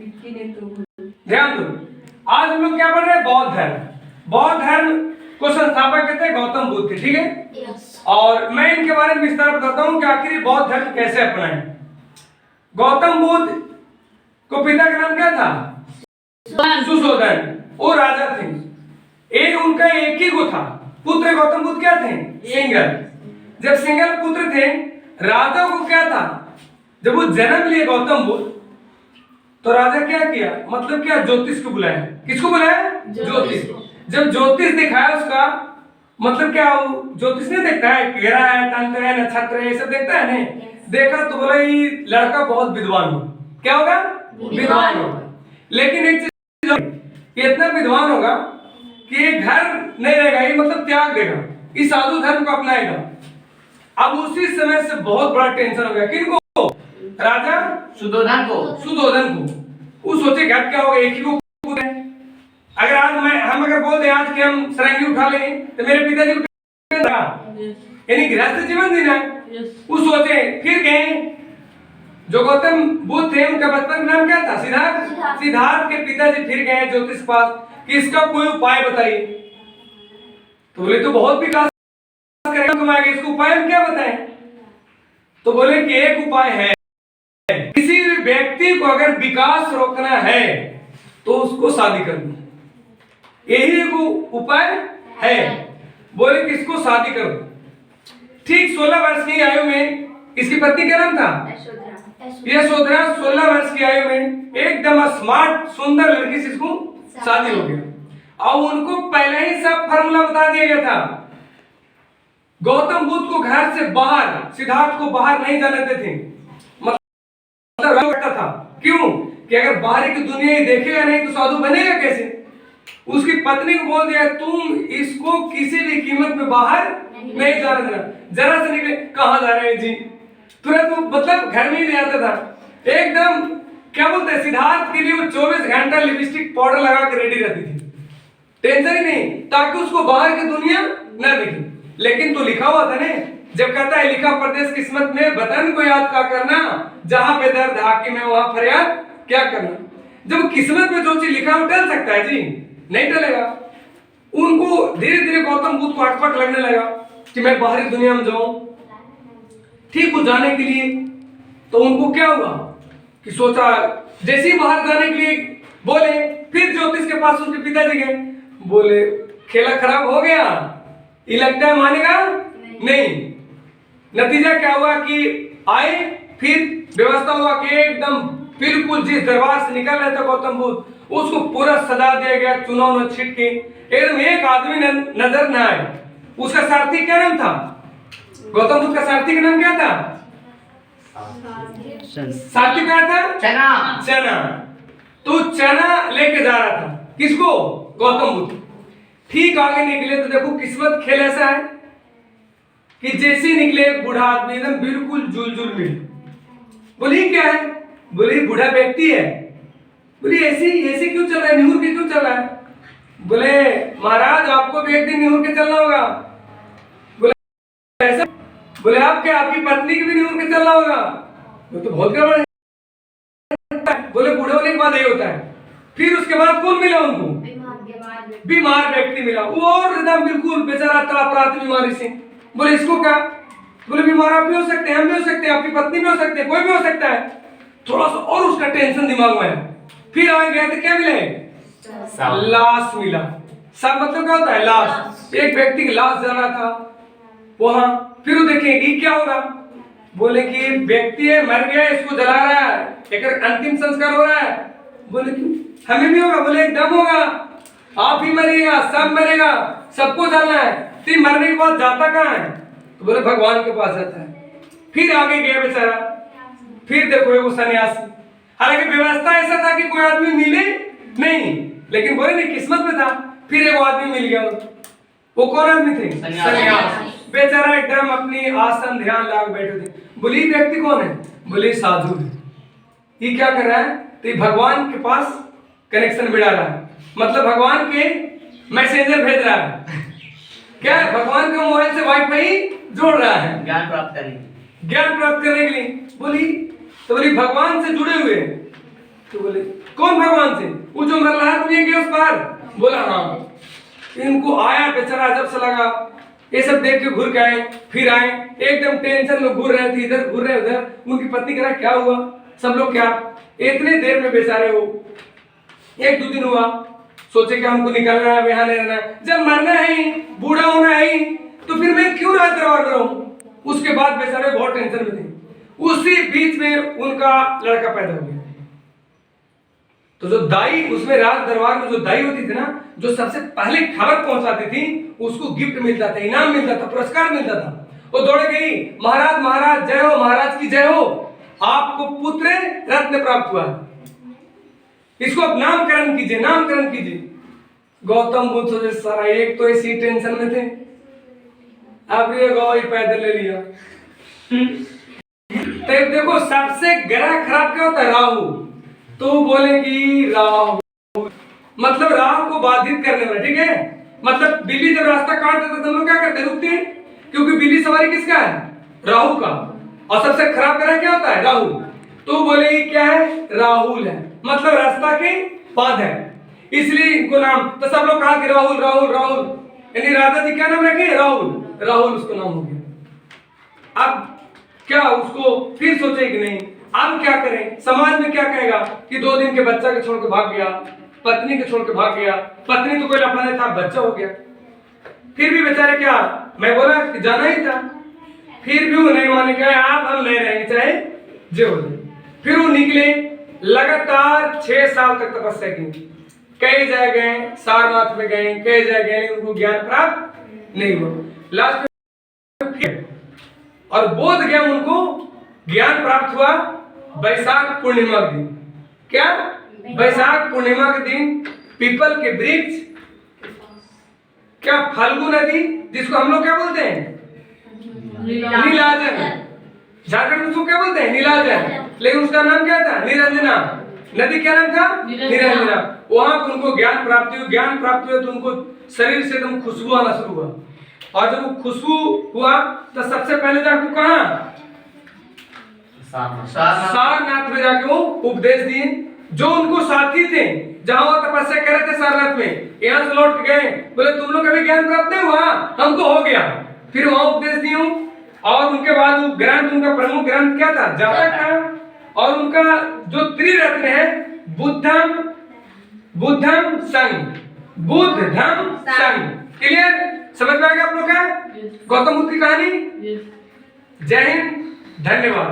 ध्यान दो, आज हम लोग क्या पढ़ रहे हैं? बौद्ध धर्म। बौद्ध धर्म को संस्थापक कहते हैं गौतम बुद्ध थे, ठीक है। और मैं इनके बारे में विस्तार बताता हूं कि आखिर बौद्ध धर्म कैसे अपनाए। गौतम बुद्ध को पिता का नाम क्या था? सुशोधन। वो राजा थे, उनका एक ही गो था पुत्र। गौतम बुद्ध क्या थे? सिंगल। जब सिंगल पुत्र थे, राजा को क्या था, जब वो जन्म लिए गौतम बुद्ध, तो राजा क्या किया, मतलब क्या, ज्योतिष को बुलाया। किसको बुलाया? ज्योतिष। जब ज्योतिष दिखाया उसका, मतलब क्या, वो ज्योतिष नहीं देखता है, घेरा है, तंत्र है, नक्षत्र है, ये सब देखता है नहीं? देखा तो बोला ये लड़का बहुत विद्वान हो। क्या होगा? विद्वान होगा। लेकिन एक चीज, ये इतना विद्वान होगा कि ये घर नहीं रहेगा, ये मतलब त्याग देगा, इस साधु धर्म को अपनाएगा। अब उसी समय से बहुत बड़ा टेंशन हो गया। किनको? राजा सुधोधन को। वो सोचे घर क्या होगा, एक ही को पुत्र है। अगर आज हम अगर बोल दें आज कि हम सरंगी उठा लेंगे तो मेरे पिताजी को यानी गृहस्थ जीवन जीना है। वो सोचे, फिर गए, जो गौतम बुद्ध थे उनका बचपन का नाम क्या था? सिद्धार्थ। सिद्धार्थ के पिताजी फिर गए ज्योतिष पास कि इसका कोई उपाय बताइए। तो बोले तो बहुत विकास करेगा तुम्हारे, इसको उपाय हम क्या बताएं? तो बोले कि एक उपाय है, किसी भी व्यक्ति को अगर विकास रोकना है तो उसको शादी कर दो, यही एक उपाय है। बोले कि इसको शादी कर दो। ठीक 16 वर्ष की आयु में, इसकी पत्नी क्या नाम था? यशोधरा। 16 वर्ष की आयु में एकदम स्मार्ट सुंदर लड़की से इसको शादी हो गया। और उनको पहले ही सब फॉर्मूला बता दिया गया था। गौतम बुद्ध को घर से बाहर, सिद्धार्थ को बाहर नहीं जाने देते थे, मतलब करता था। क्यों? कि अगर बाहर की दुनिया ही देखेगा नहीं तो साधु बनेगा कैसे? उसकी पत्नी को बोल दिया, तुम इसको किसी भी कीमत में बाहर नहीं जाने देना। जरा से निकले, कहां जा रहे हैं जी, तुरंत वो मतलब घर में ही नहीं आता था। एकदम क्या बोलते हैं, सिद्धार्थ के लिए वो 24 घंटा लिपस्टिक पाउडर लगा के रेडी रहती थी, टेंशन ही नहीं, ताकि उसको बाहर की दुनिया न दिखे। लेकिन तो लिखा हुआ था ना, जब कहता है लिखा प्रदेश किस्मत में वतन को याद क्या करना, जहां पे दर्द हाकिम है वहां फरियाद क्या करना। जब किस्मत में जो चीज लिखा वो टल सकता है जी? नहीं टलेगा। उनको धीरे धीरे गौतम बुद्ध को अटपट लगने लगा कि मैं बाहरी दुनिया में जाऊं। ठीक हो जाने के लिए तो उनको क्या हुआ कि सोचा, जैसे ही बाहर जाने के लिए बोले, फिर ज्योतिष के पास उनके पिताजी गए। बोले खेला खराब हो गया, ये लगता है मानेगा नहीं। नतीजा क्या हुआ कि आए, फिर व्यवस्था हुआ कि एकदम बिल्कुल जिस दरबार से निकल रहे थे गौतम बुद्ध, उसको पूरा सजा दिया गया, चुनाव न छिट के, एकदम एक आदमी नजर न आए। उसका सारथी क्या नाम था? गौतम बुद्ध का सारथी का नाम क्या था? सारथी क्या था? चना। तो चना लेके जा रहा था, किसको? गौतम बुद्ध। ठीक आगे निकले तो देखो किस्मत खेल ऐसा है कि जैसे निकले बूढ़ा आदमी एकदम बिल्कुल जुलजुल में। बोली क्या है? बोली बूढ़ा व्यक्ति है। बोली ऐसे क्यों चल रहा है, निहुर के क्यों चल रहा है? बोले महाराज आपको भी एक दिन निहुर के चलना होगा। बोले ऐसा? बोले आप क्या, आपकी पत्नी की भी निहुर के चलना होगा? वो तो बहुत गड़बड़ है। बोले बूढ़े होने के बाद यही होता है। फिर उसके बाद कौन मिला उनको? बीमार व्यक्ति मिला, वो और एकदम बिल्कुल बेचारा तड़पड़ाती बीमारी से। बोले इसको क्या? बोले बीमार आप भी हो सकते हैं, हम भी हो सकते हैं, आपकी पत्नी भी हो सकते हैं, कोई भी हो सकता है। थोड़ा सा और उसका टेंशन दिमाग में है। फिर आगे गए तो क्या मिले? लाश मिला। सब मतलब क्या होता है? लाश। एक व्यक्ति की लाश जला था वहां। फिर वो देखेंगे क्या होगा। बोले कि व्यक्ति है, मर गया, इसको जला रहा है, एक अंतिम संस्कार हो रहा है। बोले क्यों? हमें भी होगा। बोले एकदम होगा, आप ही मरिएगा, सब मरेगा, सबको जलना है। तो मरने के बाद जाता कहाँ है? तो बोले भगवान के पास जाता है। फिर आगे गया बेचारा, फिर देखो वो सन्यासी। हालांकि व्यवस्था ऐसा था कि कोई आदमी मिले नहीं, लेकिन बोले नहीं किस्मत में था। फिर एक आदमी मिल गया। वो कौन आदमी थे? सन्यासी। बेचारा एकदम अपनी आसन ध्यान लगा बैठे थे। बोली व्यक्ति कौन है? बोले साधु है। ये क्या कर रहा है? तो ये भगवान के पास कनेक्शन बिठा रहा है, मतलब भगवान के मैसेंजर भेज रहा है। क्या है? भगवान का मोबाइल से वाईफाई जोड़ रहा है ज्ञान प्राप्त करने के लिए। बोली तो बोली भगवान से जुड़े हुए। तो बोले कौन भगवान से? वो जो मर रहा दुनिया के उस पार। बोला हाँ। इनको आया बेचारा अजब सा लगा, ये सब देख के घूर के आए, फिर आए एकदम टेंशन में घूर रहे थे, इधर घूर रहे उधर। उनकी पत्नी कह रहा क्या हुआ, सब लोग क्या इतने देर में बेचारे हो। एक दो दिन हुआ, सोचे कि हमको निकलना है, यहाँ नहीं रहना है। जब मरना है, बूढ़ा होना है, तो फिर मैं क्यों राज दरबार में रहूं? उसके बाद बेचारे बहुत टेंशन में थे। उसी बीच में उनका लड़का पैदा हो गया। तो जो दाई, उसमें राज दरबार में जो दाई होती थी ना, जो सबसे पहले खबर पहुंचाती थी, उसको गिफ्ट मिलता था, इनाम मिलता था, पुरस्कार मिलता था। वो दौड़ गई, महाराज महाराज जय हो, महाराज की जय हो, आपको पुत्र रत्न प्राप्त हुआ, इसको अब नामकरण कीजिए, नामकरण कीजिए। गौतम बुद्ध सोचे सारा एक तो इसी टेंशन में थे, अब ये गौ ही पैदल ले लिया। तो देखो सबसे ग्रह खराब क्या होता है? राहु। तो बोलेगी राहु मतलब राहु को बाधित करने वाला, ठीक है। मतलब बिल्ली जब रास्ता काटते तो हम लोग क्या करते हैं? रुकते हैं, क्योंकि बिल्ली सवारी किसका है? राहु का। और सबसे खराब ग्रह क्या होता है? राहु। तो बोलेगी क्या है? राहुल है, मतलब रास्ता के बाद है, इसलिए इनको नाम। तो सब लोग कहा कि राहुल राहुल राहुल, यानी राजा जी क्या नाम रखे? राहुल। राहुल उसको नाम हो गया। अब क्या उसको फिर सोचे कि नहीं अब क्या करें, समाज में क्या कहेगा कि 2 दिन के बच्चा के छोड़ के भाग गया, पत्नी के छोड़ के भाग गया। पत्नी तो कोई लफड़ा नहीं था, बच्चा हो गया। फिर भी बेचारे क्या, मैं बोला कि जाना ही था, फिर भी वो नहीं माने, क्या आप हम नहीं रहेंगे चाहे जो हो जाए। फिर वो निकले, लगातार 6 साल तक तपस्या की। कई जगह गए, सारनाथ में गए, कई जगह गए, उनको ज्ञान प्राप्त नहीं हुआ। लास्ट में फिर और बोध गया, उनको ज्ञान प्राप्त हुआ वैशाख पूर्णिमा के दिन। क्या? वैशाख पूर्णिमा के दिन पीपल के वृक्ष, क्या फाल्गु नदी, जिसको हम लोग क्या बोलते हैं? नीलाजन। झारखंड में उसको क्या बोलते हैं? नीलाजन, लेकिन उसका नाम क्या था? निरंजना। नदी क्या नाम था? निरंजना। वहां पर उनको ज्ञान प्राप्ति हुई। ज्ञान प्राप्ति हुई तो उनको शरीर से एकदम खुशबू आना शुरू हुआ। और जब वो खुशबू हुआ तो सबसे पहले जाकर कहाँ? सारनाथ में जाके वो उपदेश दिए। जो उनको साथी थे, जहां वो तपस्या कर रहे थे सारनाथ में, यहाँ से लौट गए, बोले तुम लोग कभी ज्ञान प्राप्त नहीं हुआ? हमको हो गया। फिर वहां उपदेश दिए। और उनके बाद वो ग्रंथ, उनका प्रमुख ग्रंथ क्या था? जातक था। और उनका जो त्रिरत्न है, बुद्धम बुद्धम संघ, बुद्ध धम्म संघ। क्लियर? समझ में आ गया आप लोग का गौतम बुद्ध की कहानी? जय हिंद, धन्यवाद।